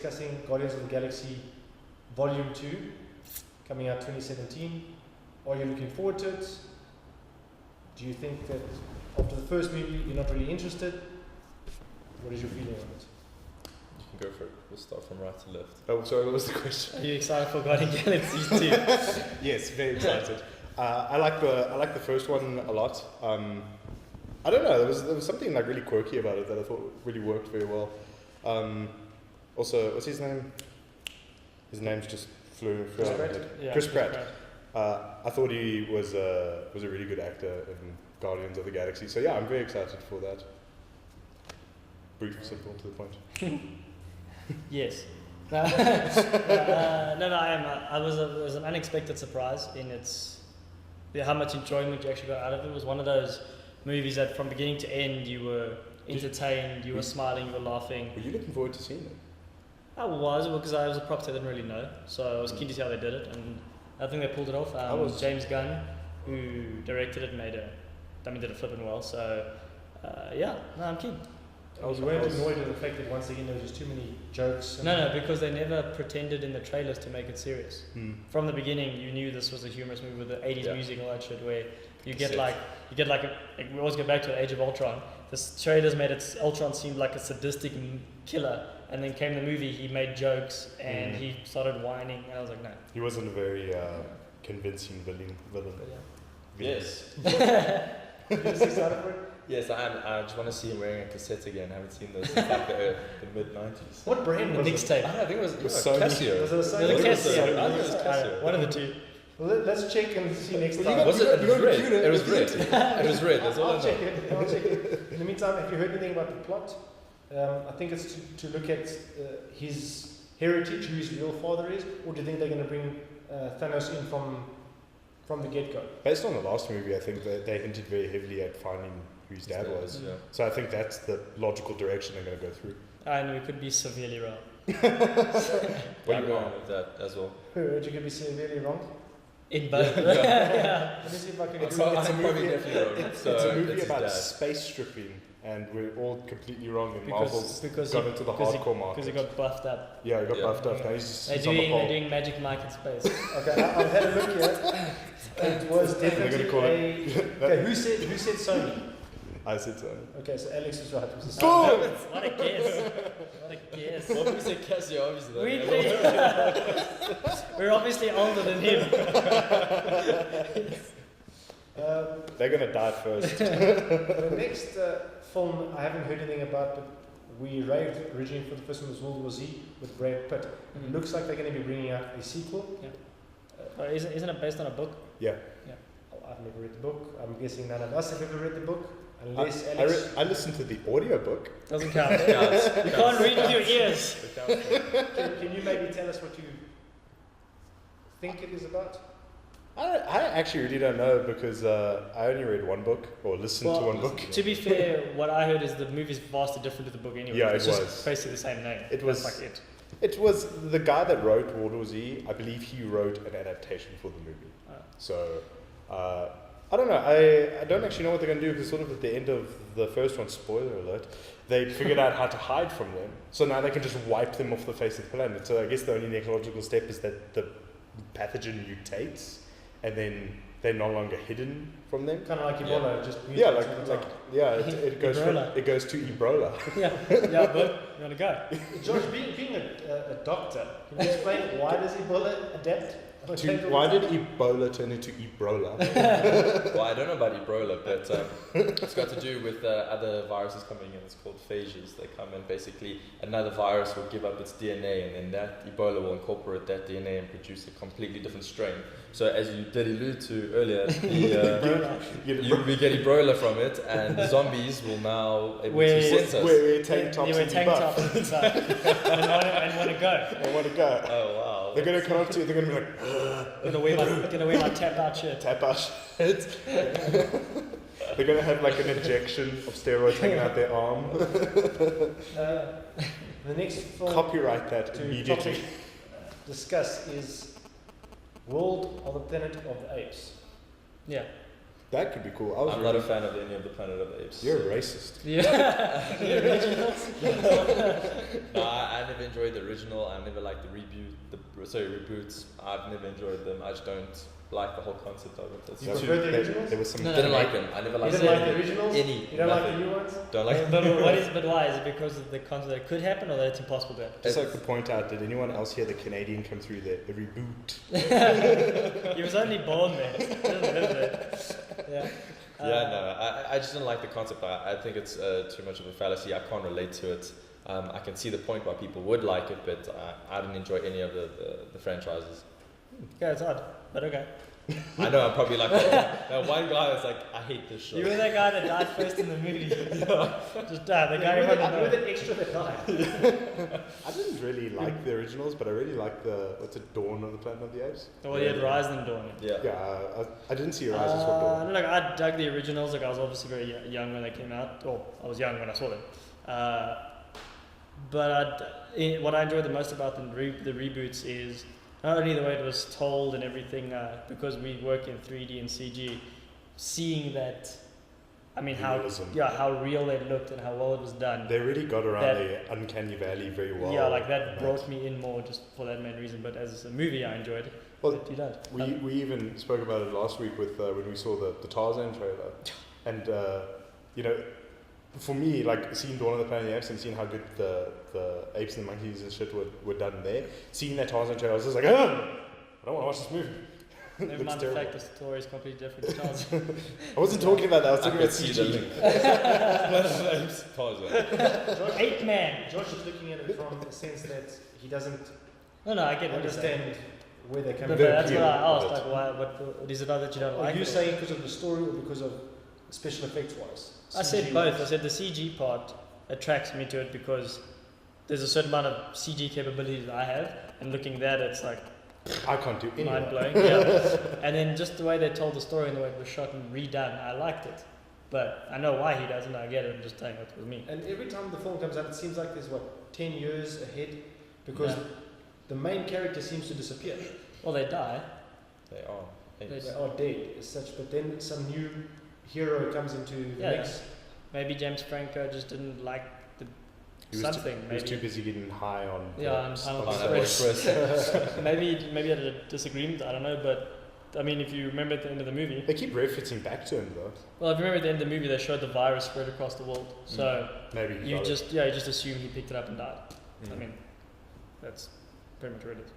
discussing Guardians of the Galaxy Volume 2, coming out 2017. Are you looking forward to it? Do you think that after the first movie you're not really interested? What is your feeling on it? You can go for it. We'll start from right to left. Oh, sorry, what was the question? Are you excited for Guardians of the Galaxy 2? Yes, very excited. I like the first one a lot. I don't know, there was something like really quirky about it that I thought really worked very well. Also, what's his name? His name's just flew out of my head. Yeah, Chris Pratt. I thought he was a really good actor in Guardians of the Galaxy. So yeah, I'm very excited for that. Brief, simple, to the point. Yes. No, I am. It was an unexpected surprise in how much enjoyment you actually got out of it. It was one of those movies that from beginning to end you were entertained, you were smiling, you were laughing. Were you looking forward to seeing it? I was, because I was a props I didn't really know, so I was keen to see how they did it, and I think they pulled it off. James Gunn, who directed it, did it flipping well. So I'm keen. You weren't annoyed at the fact that once again there was just too many jokes? No, because they never pretended in the trailers to make it serious. From the beginning, you knew this was a humorous movie with the 80s music and all that shit, where we always go back to Age of Ultron. The trailers made Ultron seem like a sadistic killer, and then came the movie, he made jokes and he started whining, and I was like, no. He wasn't a very convincing villain. But yes. Are you excited for it? Yes, I am. I just want to see him wearing a cassette again. I haven't seen those since like the mid-90s. What brand was it? Mixtape. I think it was Sony. Casio. Was it a Sony? I think it was Casio. One of the two. Well, let's check and see next time. It was red. It was red. It was red. That's all I know. I'll check it. In the meantime, have you heard anything about the plot? I think it's to look at his heritage, who his real father is, or do you think they're going to bring Thanos in from the get-go? Based on the last movie, I think that they hinted very heavily at finding who his dad was. Yeah. So I think that's the logical direction they're going to go through. And we could be severely wrong. I'm going with that as well. Heard you could be severely wrong. In both. Let me see if I can It's probably definitely wrong. It's a movie about space stripping, and we're all completely wrong. And Marvel's got into the hardcore market. Because he got buffed up. Yeah, he got buffed up. Now They're doing Magic Mike in space. Okay, I've had a look here. It was definitely Okay, who said Sony? I said so. Okay, so Alex is right. It was a What a guess. What a guess. Well, we said Casio, obviously. We're obviously older than him. They're going to die first. The next film I haven't heard anything about, but we raved originally for the first one was World War Z with Brad Pitt. It looks like they're going to be bringing out a sequel. Yeah. Isn't it based on a book? Yeah. Oh, I've never read the book. I'm guessing none of us have ever read the book. Unless Alex. I listened to the audiobook. Doesn't count. You can't read with your ears. Can you maybe tell us what you think it is about? I actually really don't know because I only read one book or listened to one book. To be fair, what I heard is the movie's vastly different to the book anyway. Yeah, it's it just was. basically the same name. It was That's like it. It was the guy that wrote World War Z. I believe he wrote an adaptation for the movie. So I don't know. I don't actually know what they're going to do because sort of at the end of the first one, spoiler alert, they figured out how to hide from them. So now they can just wipe them off the face of the planet. So I guess the only ecological step is that the pathogen mutates and then they're no longer hidden from them. Kind of like Ebola, just it goes to Ebola. yeah, but you want to go? George, being a doctor, can you explain why does Ebola adapt? Why did Ebola turn into Ebrola? Well, I don't know about Ebola, but it's got to do with other viruses coming in. It's called phages. They come in, basically another virus will give up its DNA, and then that Ebola will incorporate that DNA and produce a completely different strain. So as you did allude to earlier, you will get Ebola from it, and the zombies will now able to sense us. Wear tank tops inside and want to go. They want to go. Oh wow! They're going to come up to you. They're going to be like, gonna wear my tap out shirt. Tap out shirt. They're going to have like an injection of steroids hanging out their arm. The next film Copyright that to immediately. discuss is World of the Planet of the Apes. Yeah. That could be cool. I'm not a fan of any of the Planet of the Apes. You're a racist. Yeah. The originals. No, I never enjoyed the original. I never liked the reboots. I've never enjoyed them. I just don't like the whole concept of it. It's You too- prefer the originals? There was some. No, didn't like them. I never You liked don't like the any. originals? Any. You don't like the nothing. new ones? Don't like But why? Is it because of the concept that it could happen or that it's impossible to happen? Just like to point out, did anyone else hear the Canadian come through there? The reboot. He was only born there. He didn't live there. Yeah. Yeah, no, I just didn't like the concept. I think it's too much of a fallacy. I can't relate to it. I can see the point why people would like it, but I didn't enjoy any of the franchises. Yeah, it's odd, but okay. I know I'm probably like that one guy that's like, I hate this show. You were that guy that died first in the movie. Just died. The guy Yeah, in front of with the an extra that died. I didn't really like the originals, but I really liked the Dawn of the Planet of the Apes. Well, you had Rise and Dawn. Yeah. Yeah, I didn't see Rise as Dawn. Look, I dug the originals. Like I was obviously very young when they came out. Or I was young when I saw them. What I enjoyed the most about the reboots is not only the way it was told and everything, because we work in 3D and CG, seeing that, I mean, Realism. how real it looked and how well it was done. They really got around That- the uncanny valley very well. Yeah, like that and brought me in more just for that main reason. But as a movie, I enjoyed it. Well, But you don't. We even spoke about it last week with when we saw the Tarzan trailer, and you know, for me, like seeing Dawn of the Planet of the Apes and seeing how good the apes and monkeys and shit were done there, seeing that Tarzan trailer, I was just like, oh, I don't want to watch this movie. Never Looks mind the terrible. fact the story is completely different to Tarzan. I wasn't talking about that. I was I talking could about see the CG. link. Planet of the Apes, Tarzan. Ape Man. Josh is looking at it from the sense that he doesn't No, I get what you're saying. understand where they're But coming The from. that's what I appeal asked. of it. Like, why? What is it that you don't Are like? you it? saying because of the story or because of special effects wise? I said both. I said the CG part attracts me to it because there's a certain amount of CG capabilities I have, and looking at that, it's like I can't do any mind of that. blowing. Yeah. And then just the way they told the story and the way it was shot and redone, I liked it. But I know why he doesn't. I get it. I'm just saying it was me. And every time the film comes out, it seems like there's 10 years ahead because Yeah. the main character seems to disappear. Well, they die. They are. Apes. They are dead as such, but then some new hero comes into the Yeah. mix. Maybe James Franco just didn't like the He was something. He was maybe. too busy getting high on. Yeah, on Pineapple Pineapple Express. Express. maybe had a disagreement. I don't know, but I mean, if you remember at the end of the movie, They keep referencing back to him though. well, if you remember at the end of the movie, they showed the virus spread across the world. So Maybe he you got it. just assume he picked it up and died. I mean, that's pretty much what it is.